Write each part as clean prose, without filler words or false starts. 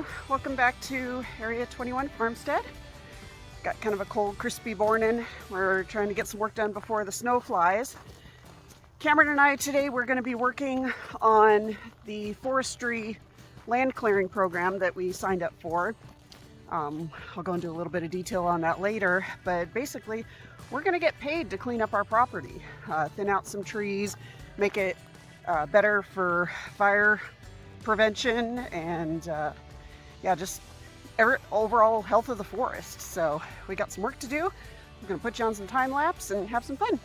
everyone. Welcome back to Area 21 Farmstead. Got kind of a cold, crispy morning. We're trying to get some work done before the snow flies. Cameron and I today we're going to be working on the forestry land clearing program that we signed up for. I'll go into a little bit of detail on that later, but basically we're going to get paid to clean up our property, thin out some trees, make it better for fire prevention and just overall health of the forest. So we got some work to do. We're going to put you on some time lapse and have some fun.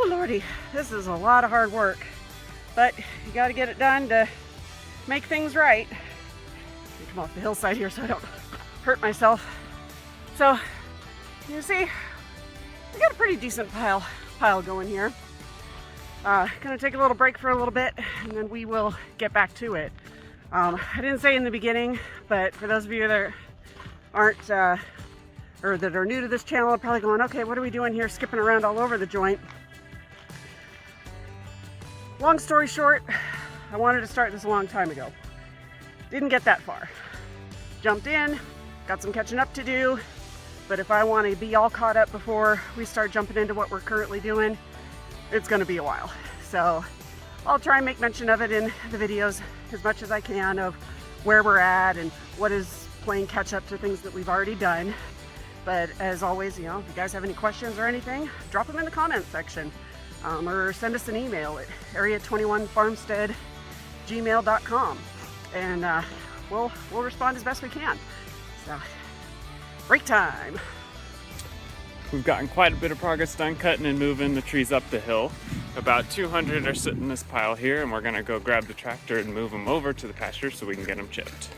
Lordy, this is a lot of hard work, but you got to get it done to make things right. Let me come off the hillside here so I don't hurt myself. So you see, we got a pretty decent pile going here. Gonna take a little break for a little bit and then we will get back to it. I didn't say in the beginning, but for those of you that aren't or that are new to this channel, are probably going, okay, what are we doing here skipping around all over the joint? Long story short, I wanted to start this a long time ago. Didn't get that far. Jumped in, got some catching up to do, but if I want to be all caught up before we start jumping into what we're currently doing, it's going to be a while. So I'll try and make mention of it in the videos as much as I can of where we're at and what is playing catch up to things that we've already done. But as always, if you guys have any questions or anything, drop them in the comments section. Or send us an email at area21farmstead@gmail.com and we'll respond as best we can. So, break time. We've gotten quite a bit of progress done cutting and moving the trees up the hill. About 200 are sitting in this pile here, and we're gonna go grab the tractor and move them over to the pasture so we can get them chipped.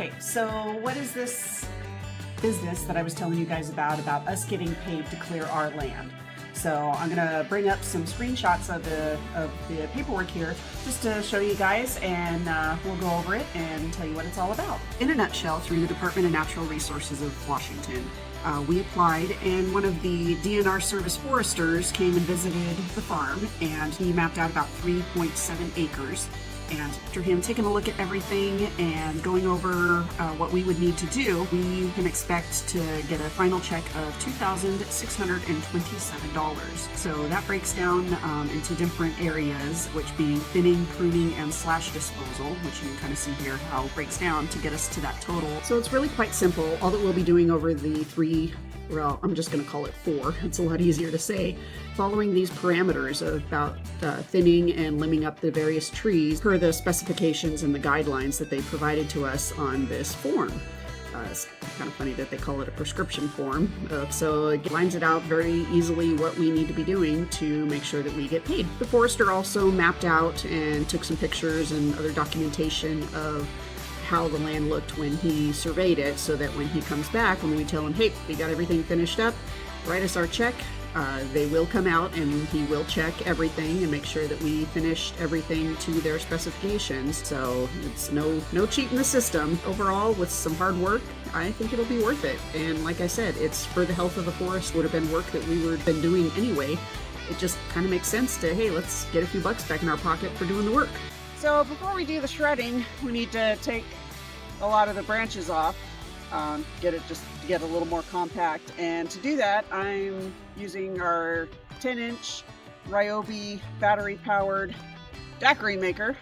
Okay, so what is this business that I was telling you guys about us getting paid to clear our land? So I'm gonna bring up some screenshots of the paperwork here just to show you guys, and we'll go over it and tell you what it's all about. In a nutshell, through the Department of Natural Resources of Washington, we applied, and one of the DNR service foresters came and visited the farm, and he mapped out about 3.7 acres. And after him taking a look at everything and going over what we would need to do, we can expect to get a final check of $2,627. So that breaks down into different areas, which being thinning, pruning, and slash disposal, which you can kind of see here how it breaks down to get us to that total. So it's really quite simple. All that we'll be doing over the well, I'm just going to call it 4. It's a lot easier to say. Following these parameters about thinning and limbing up the various trees per the specifications and the guidelines that they provided to us on this form. It's kind of funny that they call it a prescription form. So it lines it out very easily what we need to be doing to make sure that we get paid. The forester also mapped out and took some pictures and other documentation of how the land looked when he surveyed it, so that when he comes back, when we tell him, hey, we got everything finished up, write us our check, they will come out and he will check everything and make sure that we finished everything to their specifications. So it's no cheat in the system. Overall, with some hard work, I think it'll be worth it. And like I said, it's for the health of the forest. Would have been work that we would have been doing anyway. It just kind of makes sense to, hey, let's get a few bucks back in our pocket for doing the work. So before we do the shredding, we need to take a lot of the branches off, get it just to get a little more compact. And to do that, I'm using our 10-inch Ryobi battery-powered daiquiri maker.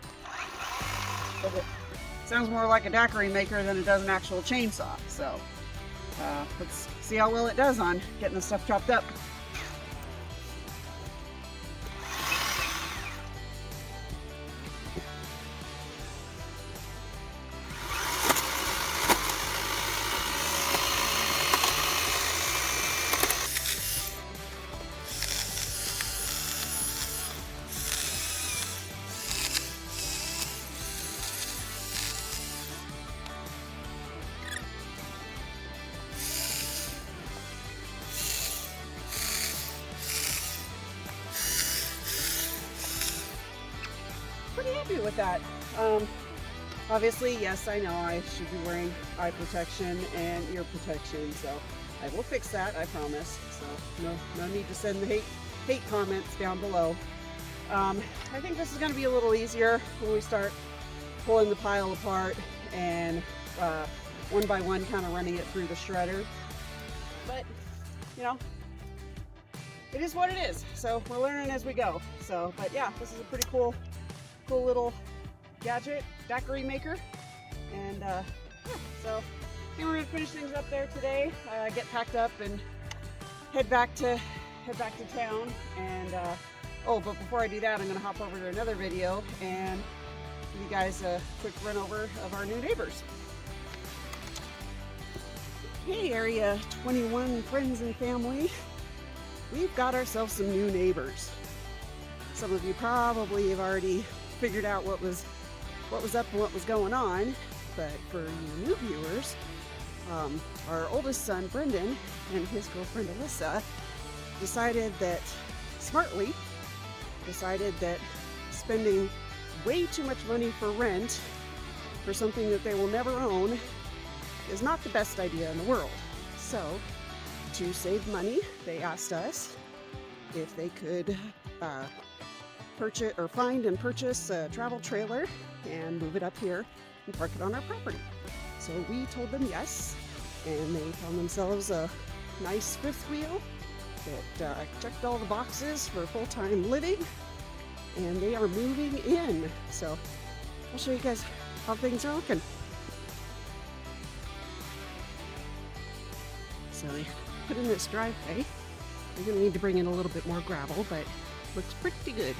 It sounds more like a daiquiri maker than it does an actual chainsaw. So let's see how well it does on getting the stuff chopped up. Pretty happy with that. Obviously, yes, I know I should be wearing eye protection and ear protection, so I will fix that, I promise. So no need to send the hate comments down below. I think this is going to be a little easier when we start pulling the pile apart and one by one kind of running it through the shredder. But, you know, it is what it is. So we're learning as we go. So, but yeah, this is a pretty cool little gadget, daiquiri maker. And yeah, so I think we're gonna finish things up there today, get packed up and head back to town. And oh, but before I do that, I'm gonna hop over to another video and give you guys a quick run over of our new neighbors. Hey, Area 21 friends and family, we've got ourselves some new neighbors. Some of you probably have already figured out what was up and what was going on, but for you new viewers, our oldest son Brendan and his girlfriend Alyssa smartly decided that spending way too much money for rent for something that they will never own is not the best idea in the world. So to save money, they asked us if they could find and purchase a travel trailer and move it up here and park it on our property. So we told them yes, and they found themselves a nice fifth wheel that checked all the boxes for full-time living, and they are moving in. So I'll show you guys how things are looking. So they put in this driveway. We're gonna need to bring in a little bit more gravel, but looks pretty good.